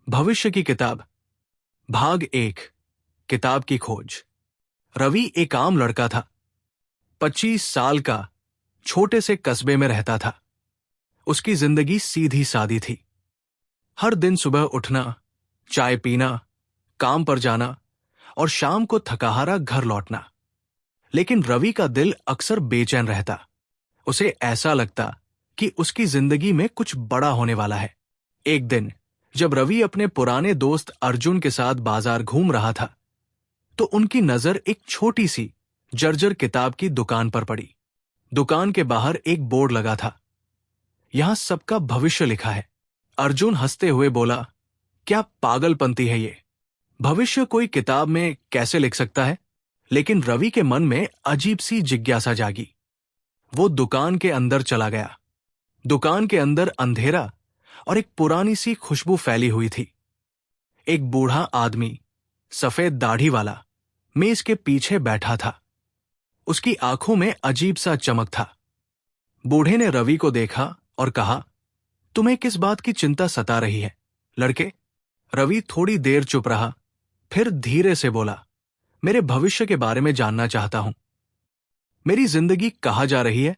भविष्य की किताब, भाग 1। किताब की खोज। रवि एक आम लड़का था। 25 साल का, छोटे से कस्बे में रहता था। उसकी जिंदगी सीधी सादी थी। हर दिन सुबह उठना, चाय पीना, काम पर जाना और शाम को थकाहारा घर लौटना। लेकिन रवि का दिल अक्सर बेचैन रहता। उसे ऐसा लगता कि उसकी जिंदगी में कुछ बड़ा होने वाला है। एक दिन जब रवि अपने पुराने दोस्त अर्जुन के साथ बाजार घूम रहा था, तो उनकी नजर एक छोटी सी जर्जर किताब की दुकान पर पड़ी। दुकान के बाहर एक बोर्ड लगा था। यहां सबका भविष्य लिखा है। अर्जुन हंसते हुए बोला, क्या पागलपंती है ये? भविष्य कोई किताब में कैसे लिख सकता है? लेकिन रवि के मन में अजीब सी जिज्ञासा जागी। वो दुकान के अंदर चला गया। दुकान के अंदर अंधेरा और एक पुरानी सी खुशबू फैली हुई थी। एक बूढ़ा आदमी, सफेद दाढ़ी वाला, मेज के पीछे बैठा था। उसकी आंखों में अजीब सा चमक था। बूढ़े ने रवि को देखा और कहा, तुम्हें किस बात की चिंता सता रही है, लड़के? रवि थोड़ी देर चुप रहा, फिर धीरे से बोला, मेरे भविष्य के बारे में जानना चाहता हूं। मेरी जिंदगी कहाँ जा रही है?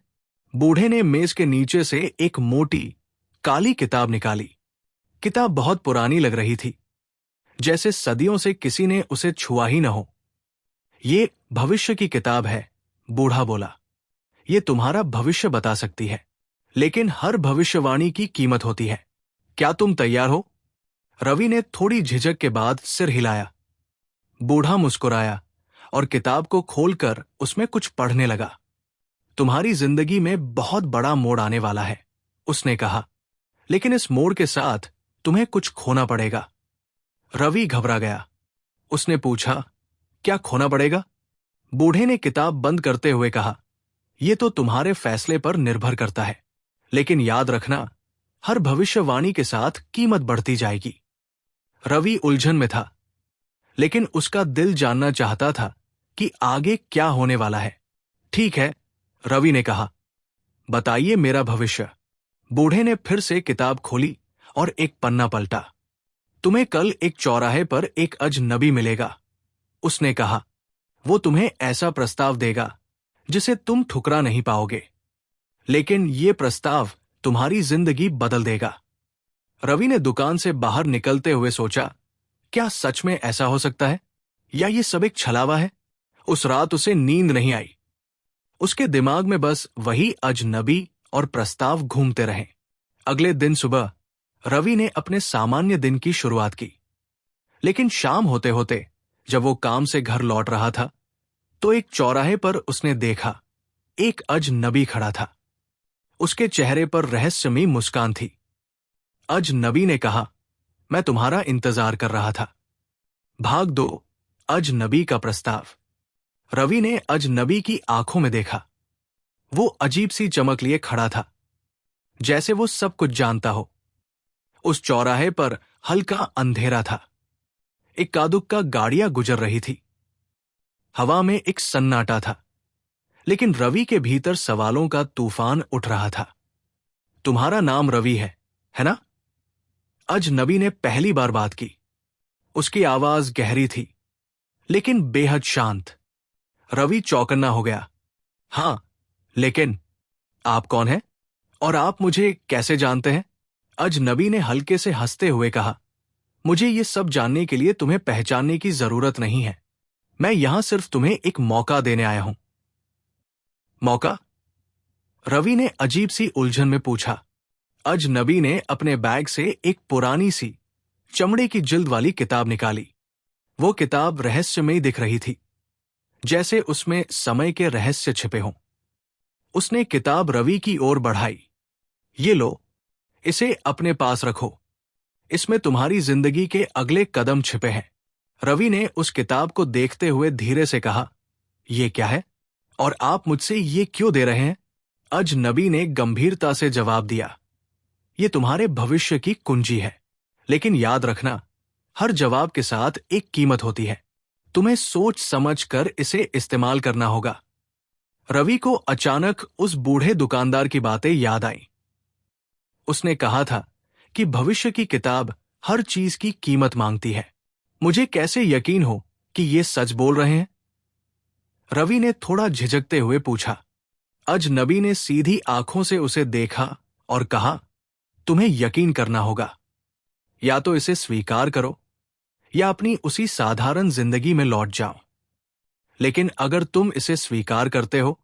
बूढ़े ने मेज के नीचे से एक मोटी, काली किताब निकाली। किताब बहुत पुरानी लग रही थी, जैसे सदियों से किसी ने उसे छुआ ही न हो। ये भविष्य की किताब है, बूढ़ा बोला। ये तुम्हारा भविष्य बता सकती है, लेकिन हर भविष्यवाणी की कीमत होती है। क्या तुम तैयार हो? रवि ने थोड़ी झिझक के बाद सिर हिलाया। बूढ़ा मुस्कुराया और किताब को खोलकर उसमें कुछ पढ़ने लगा। तुम्हारी जिंदगी में बहुत बड़ा मोड़ आने वाला है, उसने कहा, लेकिन इस मोड़ के साथ तुम्हें कुछ खोना पड़ेगा। रवि घबरा गया। उसने पूछा, क्या खोना पड़ेगा? बूढ़े ने किताब बंद करते हुए कहा, यह तो तुम्हारे फैसले पर निर्भर करता है, लेकिन याद रखना, हर भविष्यवाणी के साथ कीमत बढ़ती जाएगी। रवि उलझन में था, लेकिन उसका दिल जानना चाहता था कि आगे क्या होने वाला है। ठीक है, रवि ने कहा, बताइए मेरा भविष्य। बूढ़े ने फिर से किताब खोली और एक पन्ना पलटा। तुम्हें कल एक चौराहे पर एक अजनबी मिलेगा, उसने कहा। वो तुम्हें ऐसा प्रस्ताव देगा जिसे तुम ठुकरा नहीं पाओगे, लेकिन ये प्रस्ताव तुम्हारी जिंदगी बदल देगा। रवि ने दुकान से बाहर निकलते हुए सोचा, क्या सच में ऐसा हो सकता है, या ये सब एक छलावा है? उस रात उसे नींद नहीं आई। उसके दिमाग में बस वही अजनबी और प्रस्ताव घूमते रहे। अगले दिन सुबह रवि ने अपने सामान्य दिन की शुरुआत की, लेकिन शाम होते होते जब वो काम से घर लौट रहा था, तो एक चौराहे पर उसने देखा एक अजनबी खड़ा था। उसके चेहरे पर रहस्यमयी मुस्कान थी। अजनबी ने कहा, मैं तुम्हारा इंतजार कर रहा था। भाग 2, अजनबी का प्रस्ताव। रवि ने अजनबी की आंखों में देखा। वो अजीब सी चमक लिए खड़ा था, जैसे वो सब कुछ जानता हो। उस चौराहे पर हल्का अंधेरा था। इक्का दुक्का गाड़ियां गुजर रही थी। हवा में एक सन्नाटा था, लेकिन रवि के भीतर सवालों का तूफान उठ रहा था। तुम्हारा नाम रवि है ना? अजनबी ने पहली बार बात की। उसकी आवाज गहरी थी, लेकिन बेहद शांत। रवि चौकन्ना हो गया। हां, लेकिन आप कौन हैं? और आप मुझे कैसे जानते हैं? अजनबी ने हल्के से हंसते हुए कहा, मुझे ये सब जानने के लिए तुम्हें पहचानने की जरूरत नहीं है। मैं यहां सिर्फ तुम्हें एक मौका देने आया हूं। मौका? रवि ने अजीब सी उलझन में पूछा। अजनबी ने अपने बैग से एक पुरानी सी चमड़े की जिल्द वाली किताब निकाली। वो किताब रहस्यमयी दिख रही थी, जैसे उसमें समय के रहस्य छिपे हों। उसने किताब रवि की ओर बढ़ाई। ये लो, इसे अपने पास रखो। इसमें तुम्हारी जिंदगी के अगले कदम छिपे हैं। रवि ने उस किताब को देखते हुए धीरे से कहा, ये क्या है? और आप मुझसे ये क्यों दे रहे हैं? अजनबी ने गंभीरता से जवाब दिया, ये तुम्हारे भविष्य की कुंजी है, लेकिन याद रखना, हर जवाब के साथ एक कीमत होती है। तुम्हें सोच समझ कर इसे इस्तेमाल करना होगा। रवि को अचानक उस बूढ़े दुकानदार की बातें याद आई। उसने कहा था कि भविष्य की किताब हर चीज की कीमत मांगती है। मुझे कैसे यकीन हो कि ये सच बोल रहे हैं? रवि ने थोड़ा झिझकते हुए पूछा। अजनबी ने सीधी आंखों से उसे देखा और कहा, तुम्हें यकीन करना होगा। या तो इसे स्वीकार करो या अपनी उसी साधारण जिंदगी में लौट जाओ। लेकिन अगर तुम इसे स्वीकार करते हो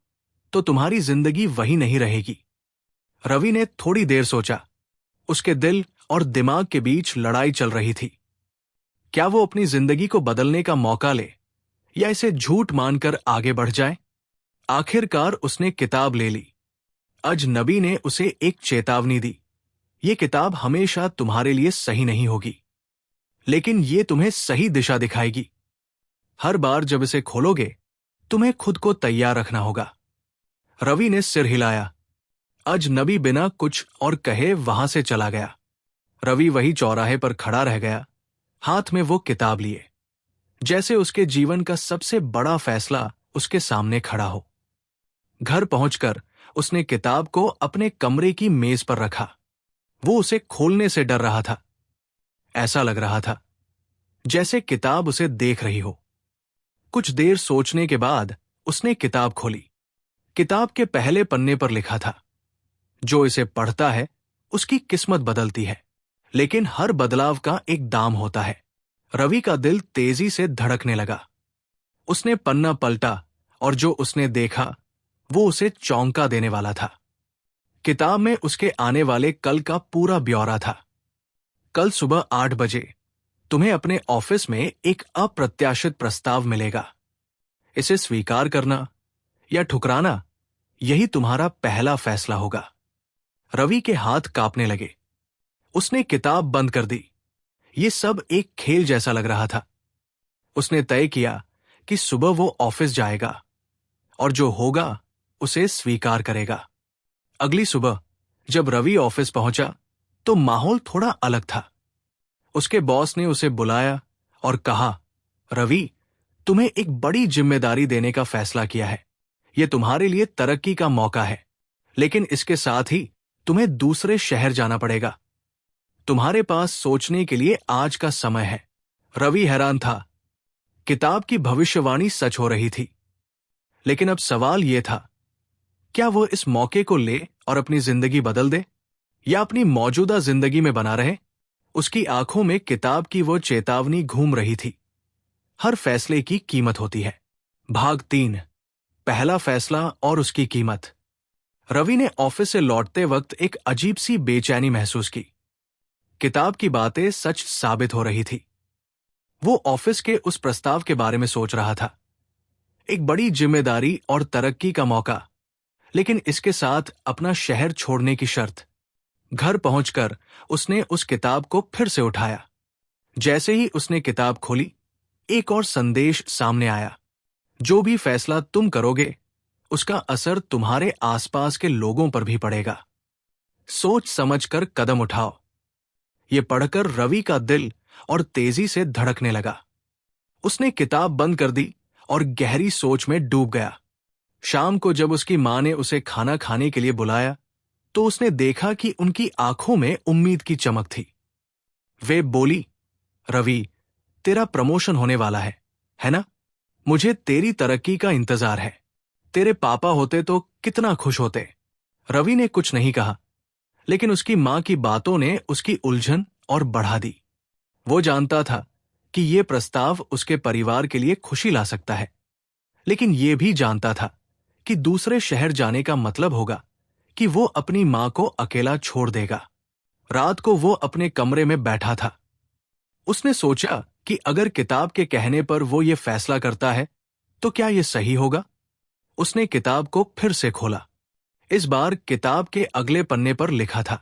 तो तुम्हारी जिंदगी वही नहीं रहेगी। रवि ने थोड़ी देर सोचा। उसके दिल और दिमाग के बीच लड़ाई चल रही थी। क्या वो अपनी जिंदगी को बदलने का मौका ले या इसे झूठ मानकर आगे बढ़ जाए? आखिरकार उसने किताब ले ली। अजनबी ने उसे एक चेतावनी दी। ये किताब हमेशा तुम्हारे लिए सही नहीं होगी, लेकिन ये तुम्हें सही दिशा दिखाएगी। हर बार जब इसे खोलोगे, तुम्हें खुद को तैयार रखना होगा। रवि ने सिर हिलाया। अजनबी बिना कुछ और कहे वहां से चला गया। रवि वही चौराहे पर खड़ा रह गया, हाथ में वो किताब लिए, जैसे उसके जीवन का सबसे बड़ा फैसला उसके सामने खड़ा हो। घर पहुंचकर उसने किताब को अपने कमरे की मेज पर रखा। वो उसे खोलने से डर रहा था। ऐसा लग रहा था जैसे किताब उसे देख रही हो। कुछ देर सोचने के बाद उसने किताब खोली। किताब के पहले पन्ने पर लिखा था, जो इसे पढ़ता है उसकी किस्मत बदलती है, लेकिन हर बदलाव का एक दाम होता है। रवि का दिल तेजी से धड़कने लगा। उसने पन्ना पलटा और जो उसने देखा वो उसे चौंका देने वाला था। किताब में उसके आने वाले कल का पूरा ब्यौरा था। कल सुबह 8 बजे तुम्हें अपने ऑफिस में एक अप्रत्याशित प्रस्ताव मिलेगा। इसे स्वीकार करना या ठुकराना, यही तुम्हारा पहला फैसला होगा। रवि के हाथ कांपने लगे। उसने किताब बंद कर दी। ये सब एक खेल जैसा लग रहा था। उसने तय किया कि सुबह वो ऑफिस जाएगा और जो होगा उसे स्वीकार करेगा। अगली सुबह जब रवि ऑफिस पहुंचा तो माहौल थोड़ा अलग था। उसके बॉस ने उसे बुलाया और कहा, रवि, तुम्हें एक बड़ी जिम्मेदारी देने का फैसला किया है। यह तुम्हारे लिए तरक्की का मौका है, लेकिन इसके साथ ही तुम्हें दूसरे शहर जाना पड़ेगा। तुम्हारे पास सोचने के लिए आज का समय है। रवि हैरान था। किताब की भविष्यवाणी सच हो रही थी। लेकिन अब सवाल यह था, क्या वो इस मौके को ले और अपनी जिंदगी बदल दे या अपनी मौजूदा जिंदगी में बना रहे? उसकी आंखों में किताब की वो चेतावनी घूम रही थी। हर फैसले की कीमत होती है। भाग 3, पहला फैसला और उसकी कीमत। रवि ने ऑफिस से लौटते वक्त एक अजीब सी बेचैनी महसूस की। किताब की बातें सच साबित हो रही थी। वो ऑफिस के उस प्रस्ताव के बारे में सोच रहा था। एक बड़ी जिम्मेदारी और तरक्की का मौका, लेकिन इसके साथ अपना शहर छोड़ने की शर्त। घर पहुंचकर उसने उस किताब को फिर से उठाया। जैसे ही उसने किताब खोली, एक और संदेश सामने आया। जो भी फैसला तुम करोगे, उसका असर तुम्हारे आसपास के लोगों पर भी पड़ेगा। सोच समझकर कदम उठाओ। ये पढ़कर रवि का दिल और तेजी से धड़कने लगा। उसने किताब बंद कर दी और गहरी सोच में डूब गया। शाम को जब उसकी मां ने उसे खाना खाने के लिए बुलाया तो उसने देखा कि उनकी आंखों में उम्मीद की चमक थी। वे बोली, रवि, तेरा प्रमोशन होने वाला है ना? मुझे तेरी तरक्की का इंतजार है। तेरे पापा होते तो कितना खुश होते। रवि ने कुछ नहीं कहा, लेकिन उसकी मां की बातों ने उसकी उलझन और बढ़ा दी। वो जानता था कि यह प्रस्ताव उसके परिवार के लिए खुशी ला सकता है, लेकिन यह भी जानता था कि दूसरे शहर जाने का मतलब होगा कि वो अपनी मां को अकेला छोड़ देगा। रात को वो अपने कमरे में बैठा था। उसने सोचा कि अगर किताब के कहने पर वो ये फैसला करता है तो क्या ये सही होगा? उसने किताब को फिर से खोला। इस बार किताब के अगले पन्ने पर लिखा था,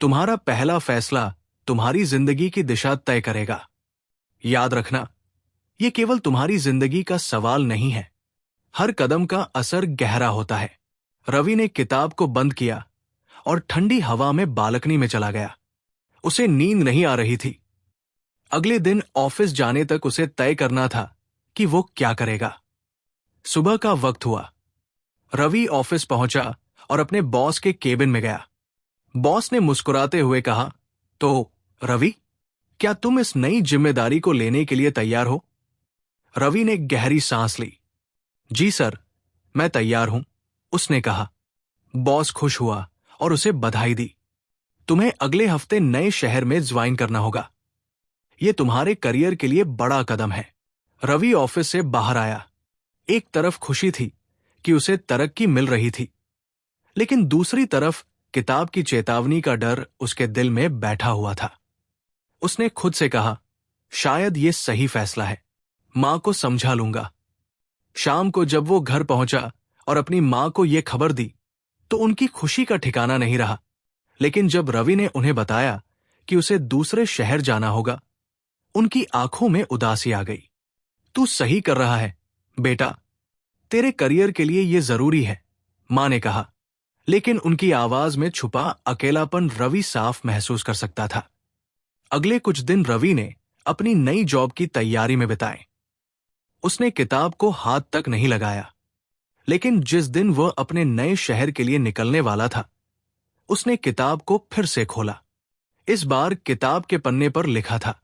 तुम्हारा पहला फैसला तुम्हारी जिंदगी की दिशा तय करेगा। याद रखना, यह केवल तुम्हारी जिंदगी का सवाल नहीं है। हर कदम का असर गहरा होता है। रवि ने किताब को बंद किया और ठंडी हवा में बालकनी में चला गया। उसे नींद नहीं आ रही थी। अगले दिन ऑफिस जाने तक उसे तय करना था कि वो क्या करेगा। सुबह का वक्त हुआ। रवि ऑफिस पहुंचा और अपने बॉस के केबिन में गया। बॉस ने मुस्कुराते हुए कहा, तो रवि, क्या तुम इस नई जिम्मेदारी को लेने के लिए तैयार हो? रवि ने गहरी सांस ली। जी सर, मैं तैयार हूं, उसने कहा। बॉस खुश हुआ और उसे बधाई दी। तुम्हें अगले हफ्ते नए शहर में ज्वाइन करना होगा। यह तुम्हारे करियर के लिए बड़ा कदम है। रवि ऑफिस से बाहर आया। एक तरफ खुशी थी कि उसे तरक्की मिल रही थी, लेकिन दूसरी तरफ किताब की चेतावनी का डर उसके दिल में बैठा हुआ था। उसने खुद से कहा, शायद ये सही फैसला है। मां को समझा लूंगा। शाम को जब वो घर पहुंचा और अपनी मां को यह खबर दी, तो उनकी खुशी का ठिकाना नहीं रहा। लेकिन जब रवि ने उन्हें बताया कि उसे दूसरे शहर जाना होगा, उनकी आंखों में उदासी आ गई। तू सही कर रहा है, बेटा। तेरे करियर के लिए यह जरूरी है, मां ने कहा। लेकिन उनकी आवाज में छुपा अकेलापन रवि साफ महसूस कर सकता था। अगले कुछ दिन रवि ने अपनी नई जॉब की तैयारी में बिताए। उसने किताब को हाथ तक नहीं लगाया। लेकिन जिस दिन वह अपने नए शहर के लिए निकलने वाला था, उसने किताब को फिर से खोला। इस बार किताब के पन्ने पर लिखा था,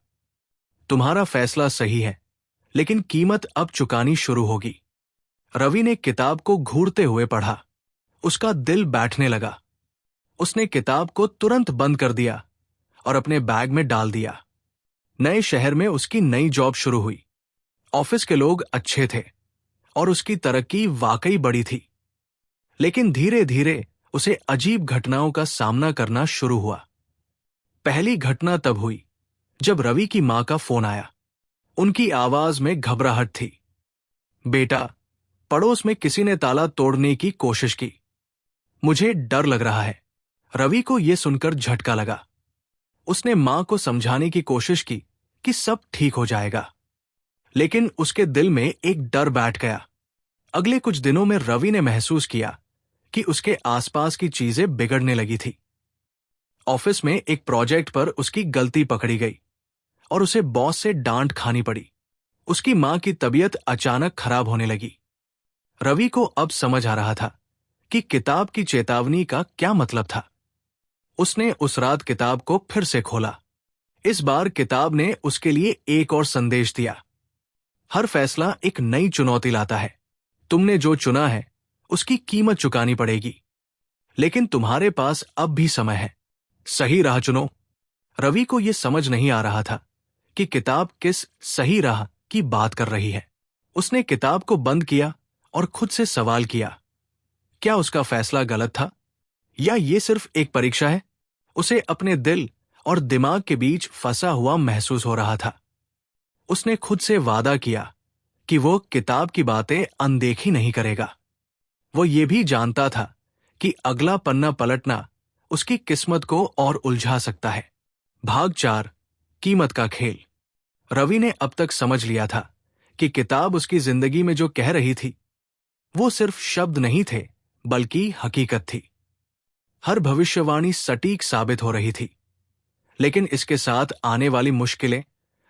तुम्हारा फैसला सही है, लेकिन कीमत अब चुकानी शुरू होगी। रवि ने किताब को घूरते हुए पढ़ा। उसका दिल बैठने लगा। उसने किताब को तुरंत बंद कर दिया और अपने बैग में डाल दिया। नए शहर में उसकी नई जॉब शुरू हुई। ऑफिस के लोग अच्छे थे और उसकी तरक्की वाकई बड़ी थी। लेकिन धीरे धीरे उसे अजीब घटनाओं का सामना करना शुरू हुआ। पहली घटना तब हुई जब रवि की मां का फोन आया। उनकी आवाज में घबराहट थी। बेटा, पड़ोस में किसी ने ताला तोड़ने की कोशिश की। मुझे डर लग रहा है। रवि को यह सुनकर झटका लगा। उसने मां को समझाने की कोशिश की कि सब ठीक हो जाएगा, लेकिन उसके दिल में एक डर बैठ गया। अगले कुछ दिनों में रवि ने महसूस किया कि उसके आसपास की चीजें बिगड़ने लगी थी। ऑफिस में एक प्रोजेक्ट पर उसकी गलती पकड़ी गई और उसे बॉस से डांट खानी पड़ी। उसकी मां की तबीयत अचानक खराब होने लगी। रवि को अब समझ आ रहा था कि किताब की चेतावनी का क्या मतलब था। उसने उस रात किताब को फिर से खोला। इस बार किताब ने उसके लिए एक और संदेश दिया। हर फैसला एक नई चुनौती लाता है। तुमने जो चुना है उसकी कीमत चुकानी पड़ेगी, लेकिन तुम्हारे पास अब भी समय है। सही राह चुनो। रवि को यह समझ नहीं आ रहा था कि किताब किस सही राह की बात कर रही है। उसने किताब को बंद किया और खुद से सवाल किया, क्या उसका फैसला गलत था या ये सिर्फ एक परीक्षा है? उसे अपने दिल और दिमाग के बीच फंसा हुआ महसूस हो रहा था। उसने खुद से वादा किया कि वो किताब की बातें अनदेखी नहीं करेगा। वो ये भी जानता था कि अगला पन्ना पलटना उसकी किस्मत को और उलझा सकता है। भाग 4, कीमत का खेल। रवि ने अब तक समझ लिया था कि किताब उसकी जिंदगी में जो कह रही थी, वो सिर्फ शब्द नहीं थे, बल्कि हकीकत थी। हर भविष्यवाणी सटीक साबित हो रही थी। लेकिन इसके साथ आने वाली मुश्किलें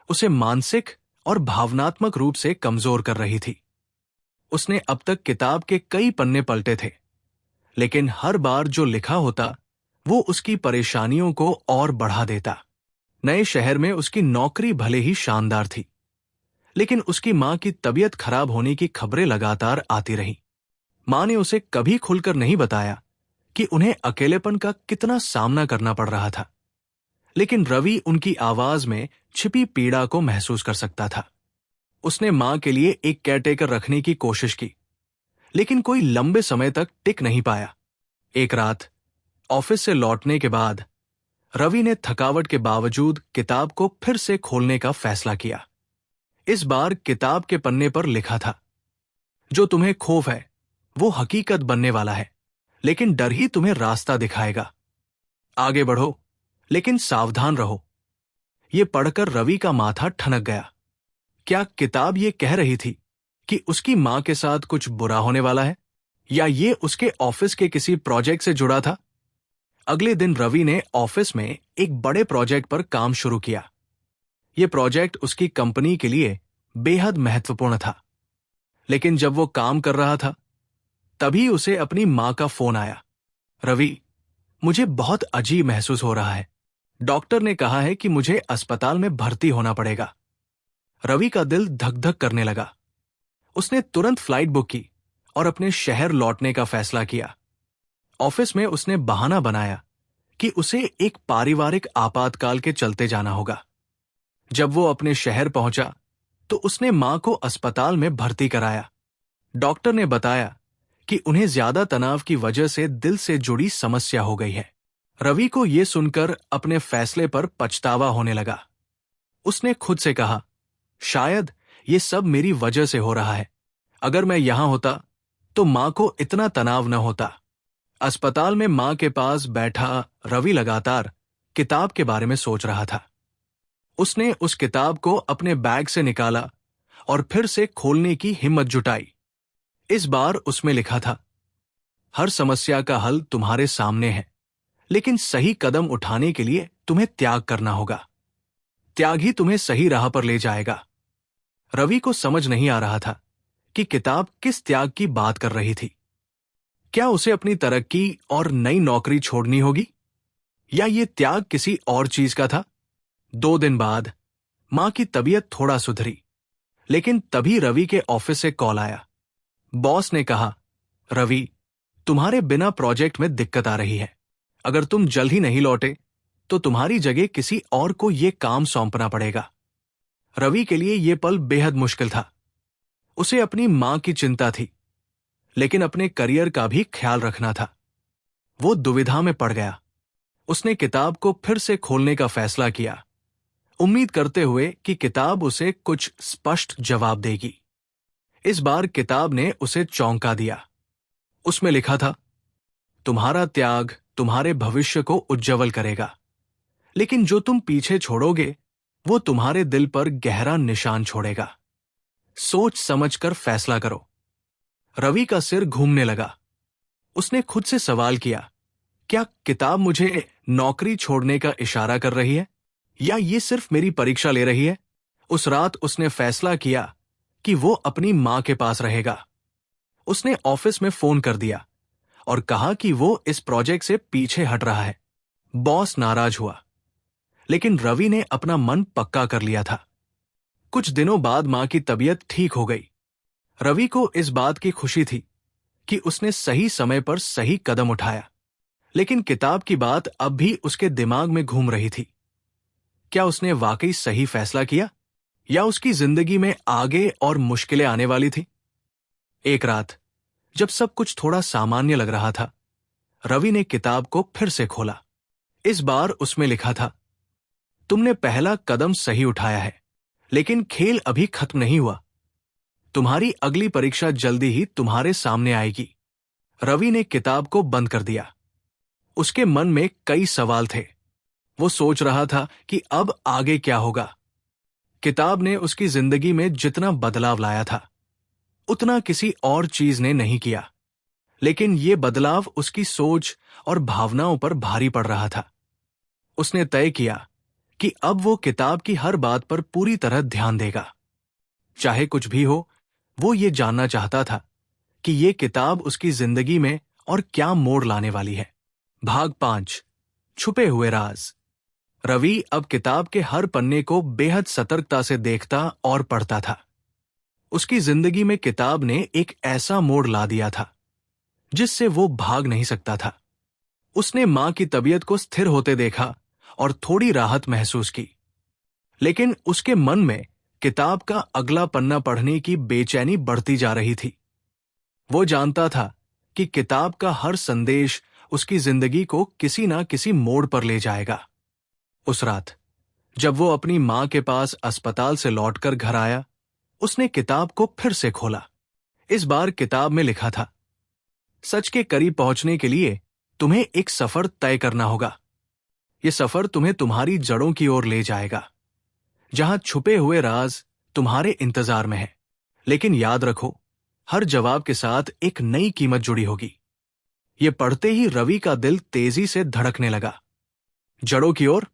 उसे मानसिक और भावनात्मक रूप से कमजोर कर रही थी। उसने अब तक किताब के कई पन्ने पलटे थे, लेकिन हर बार जो लिखा होता वो उसकी परेशानियों को और बढ़ा देता। नए शहर में उसकी नौकरी भले ही शानदार थी, लेकिन उसकी मां की तबीयत खराब होने की खबरें लगातार आती रहीं। मां ने उसे कभी खुलकर नहीं बताया कि उन्हें अकेलेपन का कितना सामना करना पड़ रहा था, लेकिन रवि उनकी आवाज में छिपी पीड़ा को महसूस कर सकता था। उसने मां के लिए एक केयरटेकर रखने की कोशिश की, लेकिन कोई लंबे समय तक टिक नहीं पाया। एक रात ऑफिस से लौटने के बाद रवि ने थकावट के बावजूद किताब को फिर से खोलने का फैसला किया। इस बार किताब के पन्ने पर लिखा था, जो तुम्हें खौफ है वो हकीकत बनने वाला है, लेकिन डर ही तुम्हें रास्ता दिखाएगा। आगे बढ़ो, लेकिन सावधान रहो। ये पढ़कर रवि का माथा ठनक गया। क्या किताब ये कह रही थी कि उसकी मां के साथ कुछ बुरा होने वाला है, या ये उसके ऑफिस के किसी प्रोजेक्ट से जुड़ा था? अगले दिन रवि ने ऑफिस में एक बड़े प्रोजेक्ट पर काम शुरू किया। यह प्रोजेक्ट उसकी कंपनी के लिए बेहद महत्वपूर्ण था। लेकिन जब वो काम कर रहा था, तभी उसे अपनी मां का फोन आया। रवि, मुझे बहुत अजीब महसूस हो रहा है। डॉक्टर ने कहा है कि मुझे अस्पताल में भर्ती होना पड़ेगा। रवि का दिल धक धक करने लगा। उसने तुरंत फ्लाइट बुक की और अपने शहर लौटने का फैसला किया। ऑफिस में उसने बहाना बनाया कि उसे एक पारिवारिक आपातकाल के चलते जाना होगा। जब वो अपने शहर पहुंचा तो उसने मां को अस्पताल में भर्ती कराया। डॉक्टर ने बताया कि उन्हें ज्यादा तनाव की वजह से दिल से जुड़ी समस्या हो गई है। रवि को यह सुनकर अपने फैसले पर पछतावा होने लगा। उसने खुद से कहा, शायद ये सब मेरी वजह से हो रहा है। अगर मैं यहां होता तो मां को इतना तनाव न होता। अस्पताल में मां के पास बैठा रवि लगातार किताब के बारे में सोच रहा था। उसने उस किताब को अपने बैग से निकाला और फिर से खोलने की हिम्मत जुटाई। इस बार उसमें लिखा था, हर समस्या का हल तुम्हारे सामने है, लेकिन सही कदम उठाने के लिए तुम्हें त्याग करना होगा। त्याग ही तुम्हें सही राह पर ले जाएगा। रवि को समझ नहीं आ रहा था कि किताब किस त्याग की बात कर रही थी। क्या उसे अपनी तरक्की और नई नौकरी छोड़नी होगी, या ये त्याग किसी और चीज का था? 2 दिन बाद मां की तबीयत थोड़ा सुधरी, लेकिन तभी रवि के ऑफिस से कॉल आया। बॉस ने कहा, रवि, तुम्हारे बिना प्रोजेक्ट में दिक्कत आ रही है। अगर तुम जल्द ही नहीं लौटे तो तुम्हारी जगह किसी और को यह काम सौंपना पड़ेगा। रवि के लिए यह पल बेहद मुश्किल था। उसे अपनी मां की चिंता थी, लेकिन अपने करियर का भी ख्याल रखना था। वो दुविधा में पड़ गया। उसने किताब को फिर से खोलने का फैसला किया, उम्मीद करते हुए कि किताब उसे कुछ स्पष्ट जवाब देगी। इस बार किताब ने उसे चौंका दिया। उसमें लिखा था, तुम्हारा त्याग तुम्हारे भविष्य को उज्जवल करेगा, लेकिन जो तुम पीछे छोड़ोगे वो तुम्हारे दिल पर गहरा निशान छोड़ेगा। सोच समझकर फैसला करो। रवि का सिर घूमने लगा। उसने खुद से सवाल किया, क्या किताब मुझे नौकरी छोड़ने का इशारा कर रही है, या ये सिर्फ मेरी परीक्षा ले रही है? उस रात उसने फैसला किया कि वो अपनी मां के पास रहेगा। उसने ऑफिस में फोन कर दिया और कहा कि वो इस प्रोजेक्ट से पीछे हट रहा है। बॉस नाराज हुआ, लेकिन रवि ने अपना मन पक्का कर लिया था। कुछ दिनों बाद मां की तबीयत ठीक हो गई। रवि को इस बात की खुशी थी कि उसने सही समय पर सही कदम उठाया, लेकिन किताब की बात अब भी उसके दिमाग में घूम रही थी। क्या उसने वाकई सही फैसला किया, या उसकी जिंदगी में आगे और मुश्किलें आने वाली थी? एक रात जब सब कुछ थोड़ा सामान्य लग रहा था, रवि ने किताब को फिर से खोला। इस बार उसमें लिखा था, तुमने पहला कदम सही उठाया है, लेकिन खेल अभी खत्म नहीं हुआ। तुम्हारी अगली परीक्षा जल्दी ही तुम्हारे सामने आएगी। रवि ने किताब को बंद कर दिया। उसके मन में कई सवाल थे। वो सोच रहा था कि अब आगे क्या होगा। किताब ने उसकी जिंदगी में जितना बदलाव लाया था, उतना किसी और चीज ने नहीं किया, लेकिन ये बदलाव उसकी सोच और भावनाओं पर भारी पड़ रहा था। उसने तय किया कि अब वो किताब की हर बात पर पूरी तरह ध्यान देगा। चाहे कुछ भी हो, वो ये जानना चाहता था कि ये किताब उसकी जिंदगी में और क्या मोड़ लाने वाली है। भाग 5, छुपे हुए राज। रवि अब किताब के हर पन्ने को बेहद सतर्कता से देखता और पढ़ता था। उसकी जिंदगी में किताब ने एक ऐसा मोड़ ला दिया था जिससे वो भाग नहीं सकता था। उसने मां की तबीयत को स्थिर होते देखा और थोड़ी राहत महसूस की, लेकिन उसके मन में किताब का अगला पन्ना पढ़ने की बेचैनी बढ़ती जा रही थी। वो जानता था कि किताब का हर संदेश उसकी जिंदगी को किसी ना किसी मोड़ पर ले जाएगा। उस रात जब वो अपनी मां के पास अस्पताल से लौटकर घर आया, उसने किताब को फिर से खोला। इस बार किताब में लिखा था, सच के करीब पहुंचने के लिए तुम्हें एक सफर तय करना होगा। यह सफर तुम्हें तुम्हारी जड़ों की ओर ले जाएगा, जहां छुपे हुए राज तुम्हारे इंतजार में है। लेकिन याद रखो, हर जवाब के साथ एक नई कीमत जुड़ी होगी। यह पढ़ते ही रवि का दिल तेजी से धड़कने लगा। जड़ों की ओर?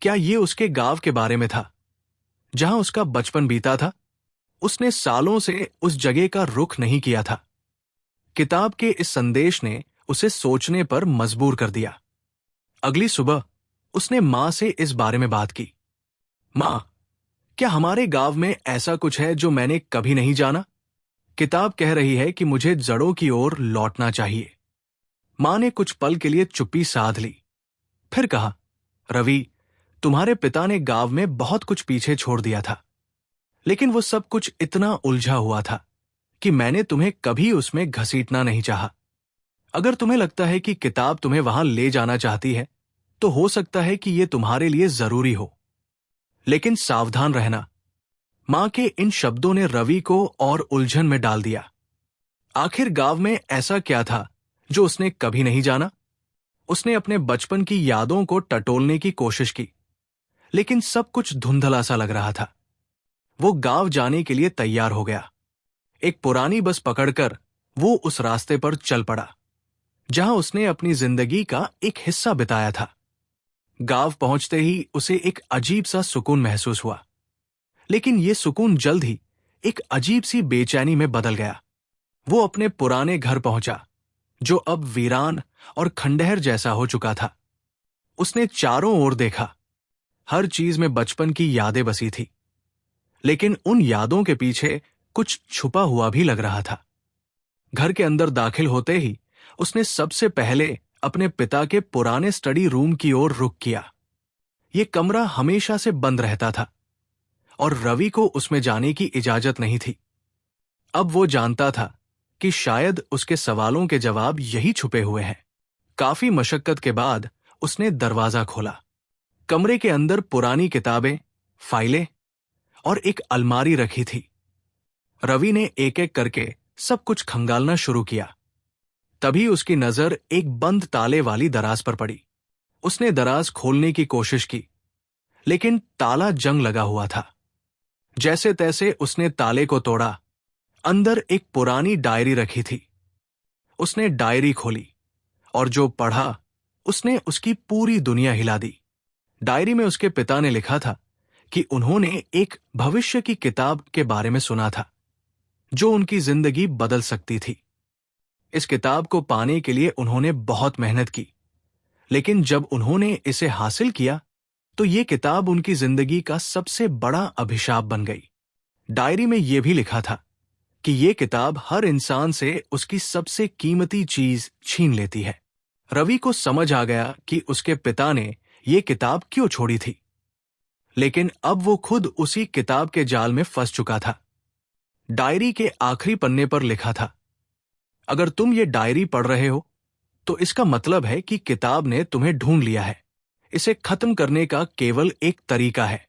क्या ये उसके गांव के बारे में था, जहां उसका बचपन बीता था? उसने सालों से उस जगह का रुख नहीं किया था। किताब के इस संदेश ने उसे सोचने पर मजबूर कर दिया। अगली सुबह उसने मां से इस बारे में बात की। मां, क्या हमारे गांव में ऐसा कुछ है जो मैंने कभी नहीं जाना? किताब कह रही है कि मुझे जड़ों की ओर लौटना चाहिए। मां ने कुछ पल के लिए चुप्पी साध ली, फिर कहा, रवि, तुम्हारे पिता ने गांव में बहुत कुछ पीछे छोड़ दिया था, लेकिन वो सब कुछ इतना उलझा हुआ था कि मैंने तुम्हें कभी उसमें घसीटना नहीं चाहा। अगर तुम्हें लगता है कि किताब तुम्हें वहां ले जाना चाहती है, तो हो सकता है कि यह तुम्हारे लिए जरूरी हो, लेकिन सावधान रहना। मां के इन शब्दों ने रवि को और उलझन में डाल दिया। आखिर गांव में ऐसा क्या था जो उसने कभी नहीं जाना? उसने अपने बचपन की यादों को टटोलने की कोशिश की, लेकिन सब कुछ धुंधला सा लग रहा था। वो गांव जाने के लिए तैयार हो गया। एक पुरानी बस पकड़कर वो उस रास्ते पर चल पड़ा जहां उसने अपनी जिंदगी का एक हिस्सा बिताया था। गांव पहुंचते ही उसे एक अजीब सा सुकून महसूस हुआ, लेकिन यह सुकून जल्द ही एक अजीब सी बेचैनी में बदल गया। वो अपने पुराने घर पहुंचा, जो अब वीरान और खंडहर जैसा हो चुका था। उसने चारों ओर देखा, हर चीज में बचपन की यादें बसी थी, लेकिन उन यादों के पीछे कुछ छुपा हुआ भी लग रहा था। घर के अंदर दाखिल होते ही उसने सबसे पहले अपने पिता के पुराने स्टडी रूम की ओर रुख किया। यह कमरा हमेशा से बंद रहता था और रवि को उसमें जाने की इजाजत नहीं थी। अब वो जानता था कि शायद उसके सवालों के जवाब यही छुपे हुए हैं। काफी मशक्कत के बाद उसने दरवाजा खोला। कमरे के अंदर पुरानी किताबें, फाइलें और एक अलमारी रखी थी। रवि ने एक एक करके सब कुछ खंगालना शुरू किया। तभी उसकी नजर एक बंद ताले वाली दराज पर पड़ी। उसने दराज खोलने की कोशिश की, लेकिन ताला जंग लगा हुआ था। जैसे तैसे उसने ताले को तोड़ा। अंदर एक पुरानी डायरी रखी थी। उसने डायरी खोली और जो पढ़ा उसने उसकी पूरी दुनिया हिला दी। डायरी में उसके पिता ने लिखा था कि उन्होंने एक भविष्य की किताब के बारे में सुना था जो उनकी जिंदगी बदल सकती थी। इस किताब को पाने के लिए उन्होंने बहुत मेहनत की, लेकिन जब उन्होंने इसे हासिल किया तो ये किताब उनकी जिंदगी का सबसे बड़ा अभिशाप बन गई। डायरी में यह भी लिखा था कि यह किताब हर इंसान से उसकी सबसे कीमती चीज छीन लेती है। रवि को समझ आ गया कि उसके पिता ने यह किताब क्यों छोड़ी थी, लेकिन अब वो खुद उसी किताब के जाल में फंस चुका था। डायरी के आखिरी पन्ने पर लिखा था, अगर तुम ये डायरी पढ़ रहे हो तो इसका मतलब है कि किताब ने तुम्हें ढूंढ लिया है। इसे खत्म करने का केवल एक तरीका है।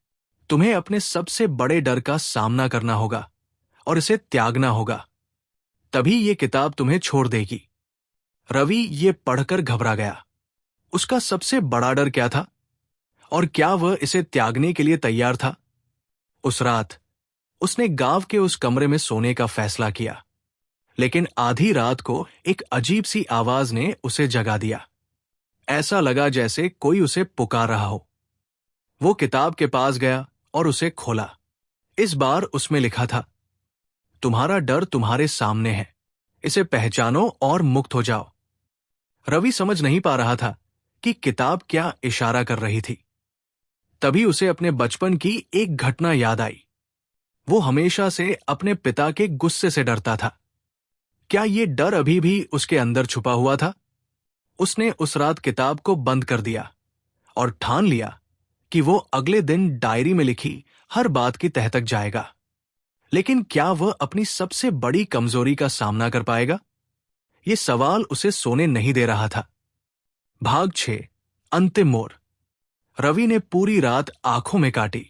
तुम्हें अपने सबसे बड़े डर का सामना करना होगा और इसे त्यागना होगा, तभी ये किताब तुम्हें छोड़ देगी। रवि ये पढ़कर घबरा गया। उसका सबसे बड़ा डर क्या था और क्या वह इसे त्यागने के लिए तैयार था? उस रात उसने गांव के उस कमरे में सोने का फैसला किया, लेकिन आधी रात को एक अजीब सी आवाज ने उसे जगा दिया। ऐसा लगा जैसे कोई उसे पुकार रहा हो। वो किताब के पास गया और उसे खोला। इस बार उसमें लिखा था, तुम्हारा डर तुम्हारे सामने है, इसे पहचानो और मुक्त हो जाओ। रवि समझ नहीं पा रहा था कि किताब क्या इशारा कर रही थी। तभी उसे अपने बचपन की एक घटना याद आई। वो हमेशा से अपने पिता के गुस्से से डरता था। क्या ये डर अभी भी उसके अंदर छुपा हुआ था? उसने उस रात किताब को बंद कर दिया और ठान लिया कि वो अगले दिन डायरी में लिखी हर बात की तह तक जाएगा। लेकिन क्या वह अपनी सबसे बड़ी कमजोरी का सामना कर पाएगा? ये सवाल उसे सोने नहीं दे रहा था। भाग 6, अंतिम मोड़। रवि ने पूरी रात आंखों में काटी।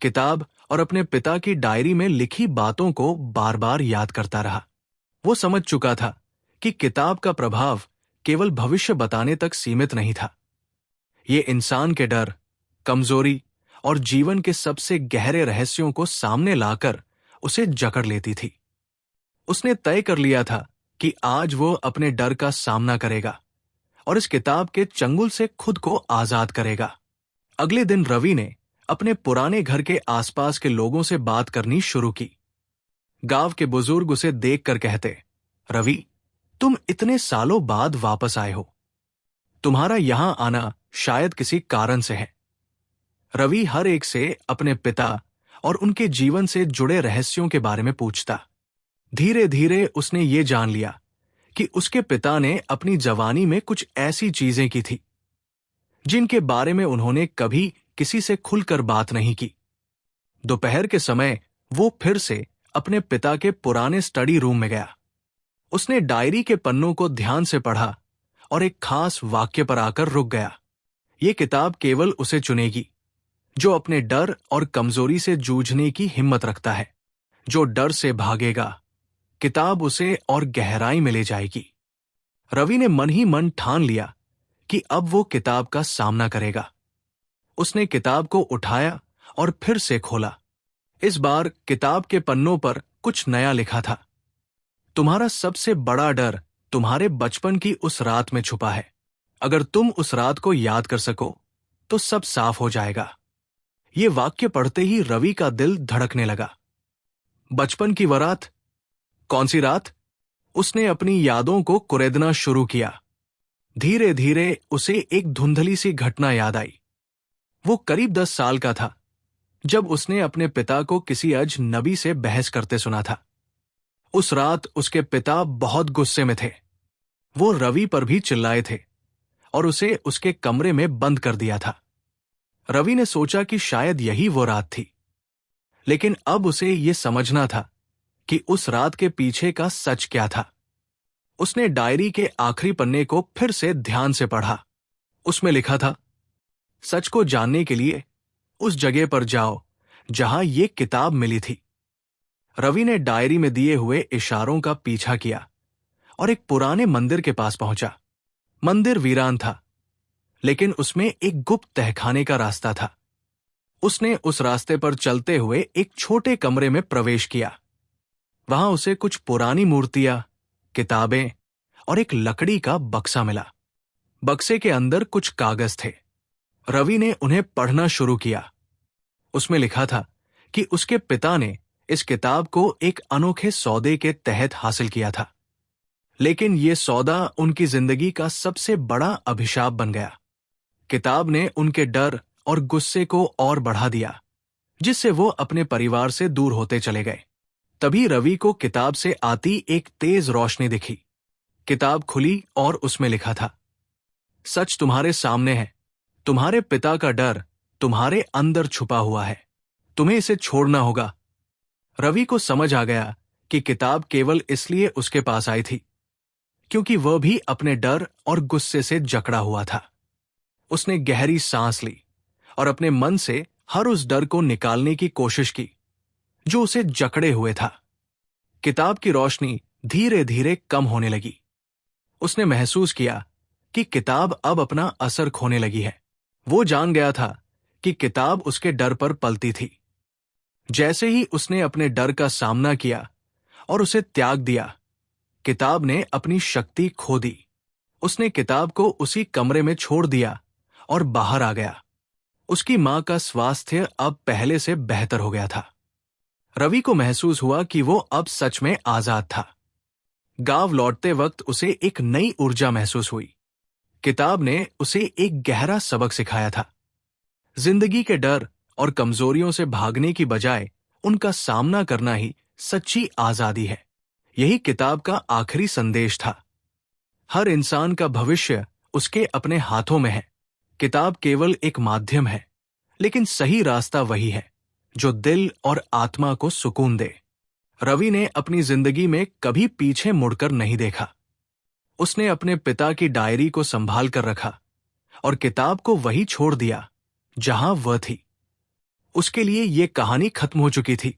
किताब और अपने पिता की डायरी में लिखी बातों को बार बार याद करता रहा। वो समझ चुका था कि किताब का प्रभाव केवल भविष्य बताने तक सीमित नहीं था। ये इंसान के डर, कमजोरी और जीवन के सबसे गहरे रहस्यों को सामने लाकर उसे जकड़ लेती थी। उसने तय कर लिया था कि आज वो अपने डर का सामना करेगा और इस किताब के चंगुल से खुद को आजाद करेगा। अगले दिन रवि ने अपने पुराने घर के आसपास के लोगों से बात करनी शुरू की। गांव के बुजुर्ग उसे देखकर कहते, रवि, तुम इतने सालों बाद वापस आए हो। तुम्हारा यहां आना शायद किसी कारण से है। रवि हर एक से अपने पिता और उनके जीवन से जुड़े रहस्यों के बारे में पूछता। धीरे धीरे उसने ये जान लिया कि उसके पिता ने अपनी जवानी में कुछ ऐसी चीजें की थी जिनके बारे में उन्होंने कभी किसी से खुलकर बात नहीं की। दोपहर के समय वो फिर से अपने पिता के पुराने स्टडी रूम में गया। उसने डायरी के पन्नों को ध्यान से पढ़ा और एक खास वाक्य पर आकर रुक गया। ये किताब केवल उसे चुनेगी जो अपने डर और कमजोरी से जूझने की हिम्मत रखता है। जो डर से भागेगा, किताब उसे और गहराई में ले जाएगी। रवि ने मन ही मन ठान लिया कि अब वो किताब का सामना करेगा। उसने किताब को उठाया और फिर से खोला। इस बार किताब के पन्नों पर कुछ नया लिखा था। तुम्हारा सबसे बड़ा डर तुम्हारे बचपन की उस रात में छुपा है। अगर तुम उस रात को याद कर सको तो सब साफ हो जाएगा। ये वाक्य पढ़ते ही रवि का दिल धड़कने लगा। बचपन की वह रात? कौन सी रात? उसने अपनी यादों को कुरेदना शुरू किया। धीरे धीरे उसे एक धुंधली सी घटना याद आई। वो करीब 10 साल का था जब उसने अपने पिता को किसी अजनबी से बहस करते सुना था। उस रात उसके पिता बहुत गुस्से में थे। वो रवि पर भी चिल्लाए थे और उसे उसके कमरे में बंद कर दिया था। रवि ने सोचा कि शायद यही वो रात थी, लेकिन अब उसे ये समझना था कि उस रात के पीछे का सच क्या था। उसने डायरी के आखिरी पन्ने को फिर से ध्यान से पढ़ा। उसमें लिखा था, सच को जानने के लिए उस जगह पर जाओ जहां ये किताब मिली थी। रवि ने डायरी में दिए हुए इशारों का पीछा किया और एक पुराने मंदिर के पास पहुंचा। मंदिर वीरान था, लेकिन उसमें एक गुप्त तहखाने का रास्ता था। उसने उस रास्ते पर चलते हुए एक छोटे कमरे में प्रवेश किया। वहां उसे कुछ पुरानी मूर्तियां, किताबें और एक लकड़ी का बक्सा मिला। बक्से के अंदर कुछ कागज थे। रवि ने उन्हें पढ़ना शुरू किया। उसमें लिखा था कि उसके पिता ने इस किताब को एक अनोखे सौदे के तहत हासिल किया था, लेकिन यह सौदा उनकी जिंदगी का सबसे बड़ा अभिशाप बन गया। किताब ने उनके डर और गुस्से को और बढ़ा दिया, जिससे वो अपने परिवार से दूर होते चले गए। तभी रवि को किताब से आती एक तेज रोशनी दिखी। किताब खुली और उसमें लिखा था, सच तुम्हारे सामने है। तुम्हारे पिता का डर तुम्हारे अंदर छुपा हुआ है। तुम्हें इसे छोड़ना होगा। रवि को समझ आ गया कि किताब केवल इसलिए उसके पास आई थी क्योंकि वह भी अपने डर और गुस्से से जकड़ा हुआ था। उसने गहरी सांस ली और अपने मन से हर उस डर को निकालने की कोशिश की जो उसे जकड़े हुए था। किताब की रोशनी धीरे धीरे कम होने लगी। उसने महसूस किया कि किताब अब अपना असर खोने लगी है। वो जान गया था कि किताब उसके डर पर पलती थी। जैसे ही उसने अपने डर का सामना किया और उसे त्याग दिया, किताब ने अपनी शक्ति खो दी। उसने किताब को उसी कमरे में छोड़ दिया और बाहर आ गया। उसकी मां का स्वास्थ्य अब पहले से बेहतर हो गया था। रवि को महसूस हुआ कि वो अब सच में आजाद था। गांव लौटते वक्त उसे एक नई ऊर्जा महसूस हुई। किताब ने उसे एक गहरा सबक सिखाया था। जिंदगी के डर और कमजोरियों से भागने की बजाय उनका सामना करना ही सच्ची आजादी है। यही किताब का आखिरी संदेश था। हर इंसान का भविष्य उसके अपने हाथों में है। किताब केवल एक माध्यम है, लेकिन सही रास्ता वही है जो दिल और आत्मा को सुकून दे। रवि ने अपनी जिंदगी में कभी पीछे मुड़कर नहीं देखा। उसने अपने पिता की डायरी को संभाल कर रखा और किताब को वही छोड़ दिया जहां वह थी। उसके लिए यह कहानी खत्म हो चुकी थी,